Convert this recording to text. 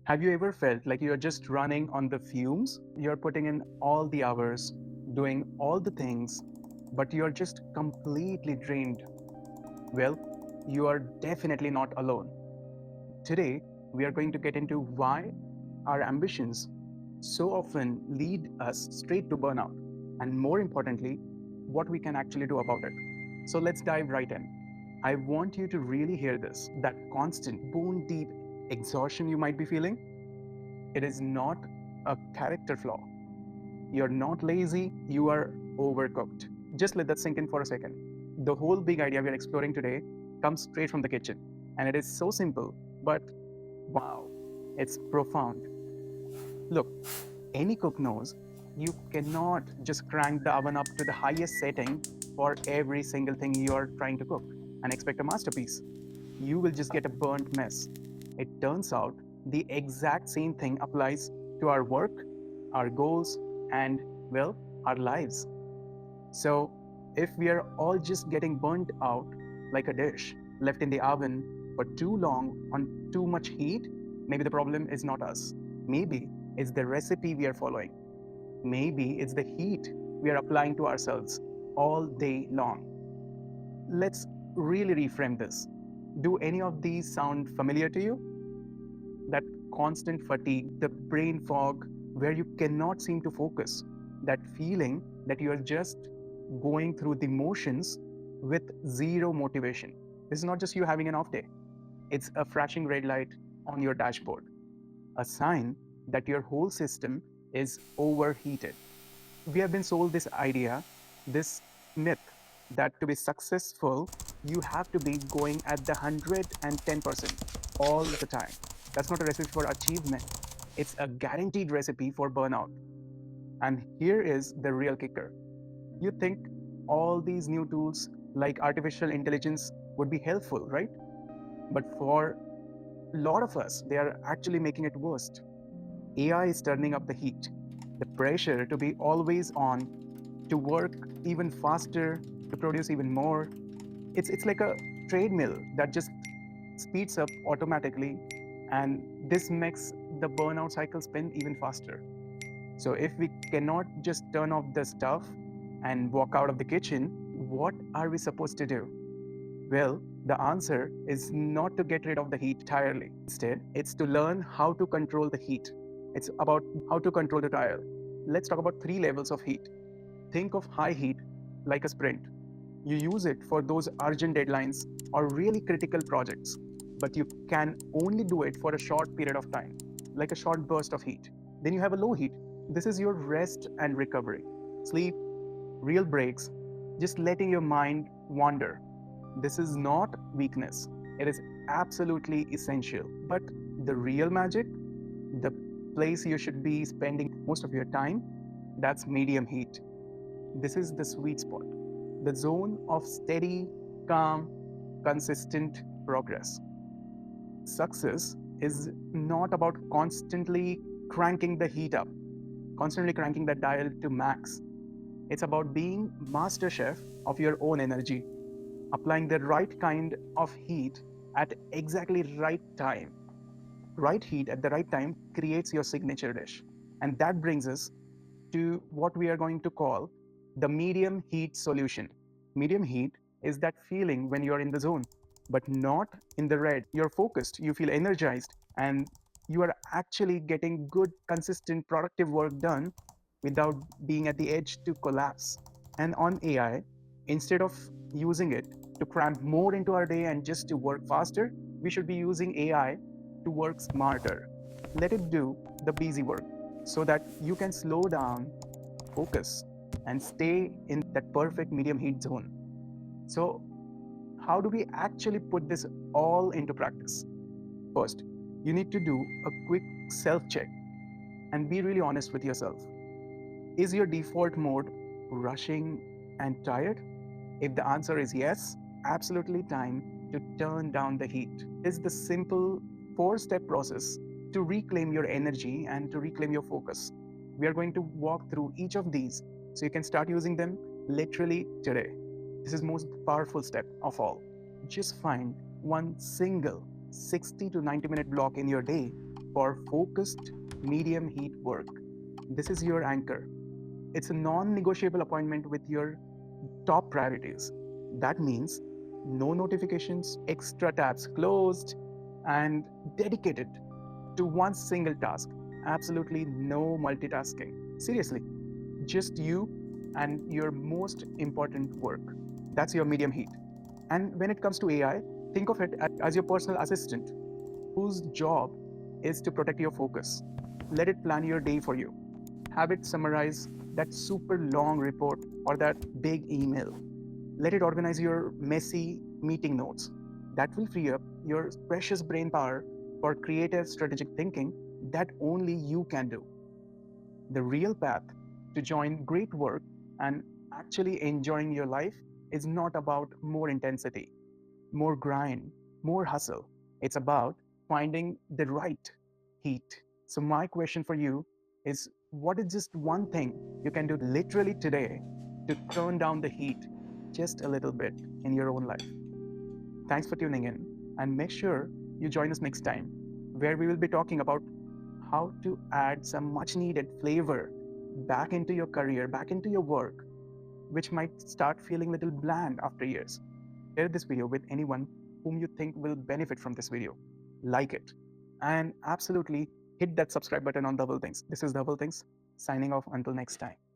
Have you ever felt like you're just running on the fumes? You're putting in all the hours, doing all the things, but you're just completely drained. Well, you are definitely not alone. Today, we are going to get into why our ambitions so often lead us straight to burnout, and more importantly, what we can actually do about it. So let's dive right in. I want you to really hear this, that constant, bone deep exhaustion you might be feeling. It is not a character flaw. You're not lazy, you are overcooked. Just let that sink in for a second. The whole big idea we are exploring today comes straight from the kitchen. And it is so simple, but wow, it's profound. Look, any cook knows you cannot just crank the oven up to the highest setting for every single thing you're trying to cook and expect a masterpiece. You will just get a burnt mess. It turns out the exact same thing applies to our work, our goals, and, well, our lives. So, if we are all just getting burnt out like a dish left in the oven for too long on too much heat, maybe the problem is not us. Maybe it's the recipe we are following. Maybe it's the heat we are applying to ourselves all day long. Let's really reframe this. Do any of these sound familiar to you? That constant fatigue, the brain fog where you cannot seem to focus, that feeling that you are just going through the motions with zero motivation. This is not just you having an off day, it's a flashing red light on your dashboard, a sign that your whole system is overheated. We have been sold this idea, this myth, that to be successful, you have to be going at the 110% all the time. That's not a recipe for achievement, it's a guaranteed recipe for burnout. And here is the real kicker. You think all these new tools like artificial intelligence would be helpful, right? But for a lot of us, they are actually making it worse. AI is turning up the heat, the pressure to be always on, to work even faster, to produce even more. It's like a treadmill that just speeds up automatically, and this makes the burnout cycle spin even faster. So if we cannot just turn off the stuff and walk out of the kitchen, what are we supposed to do? Well, the answer is not to get rid of the heat entirely. Instead, it's to learn how to control the heat. It's about how to control the dial. Let's talk about three levels of heat. Think of high heat like a sprint. You use it for those urgent deadlines or really critical projects, but you can only do it for a short period of time, like a short burst of heat. Then you have a low heat. This is your rest and recovery. Sleep, real breaks, just letting your mind wander. This is not weakness, it is absolutely essential. But the real magic, the place you should be spending most of your time, that's medium heat. This is the sweet spot, the zone of steady, calm, consistent progress. Success is not about constantly cranking the heat up, constantly cranking that dial to max. It's about being master chef of your own energy, applying the right kind of heat at exactly right time. Right heat at the right time creates your signature dish. And that brings us to what we are going to call the medium heat solution. Medium heat is that feeling when you're in the zone, but not in the red. You're focused, you feel energized, and you are actually getting good, consistent, productive work done without being at the edge to collapse. And on AI, instead of using it to cram more into our day and just to work faster, we should be using AI to work smarter. Let it do the busy work so that you can slow down, focus, and stay in that perfect medium heat zone. So, how do we actually put this all into practice? First, you need to do a quick self check and be really honest with yourself. Is your default mode rushing and tired? If the answer is yes, absolutely time to turn down the heat. It's the simple four-step process to reclaim your energy and to reclaim your focus. We are going to walk through each of these so you can start using them literally today. This is most powerful step of all. Just find one single 60 to 90 minute block in your day for focused medium heat work. This is your anchor. It's a non negotiable appointment with your top priorities. That means no notifications, extra tabs closed, and dedicated to one single task. Absolutely no multitasking. Seriously, just you and your most important work. That's your medium heat. And when it comes to AI, think of it as your personal assistant whose job is to protect your focus. Let it plan your day for you. Have it summarize that super long report or that big email. Let it organize your messy meeting notes. That will free up your precious brain power for creative strategic thinking that only you can do. The real path to join great work and actually enjoying your life is not about more intensity, more grind, more hustle. It's about finding the right heat. So, my question for you is what is just one thing you can do literally today to turn down the heat just a little bit in your own life? Thanks for tuning in, and make sure you join us next time, where we will be talking about how to add some much needed flavor back into your career, back into your work, which might start feeling a little bland after years. Share this video with anyone whom you think will benefit from this video. Like it. And absolutely hit that subscribe button on Dhaval Thinks. This is Dhaval Thinks, signing off until next time.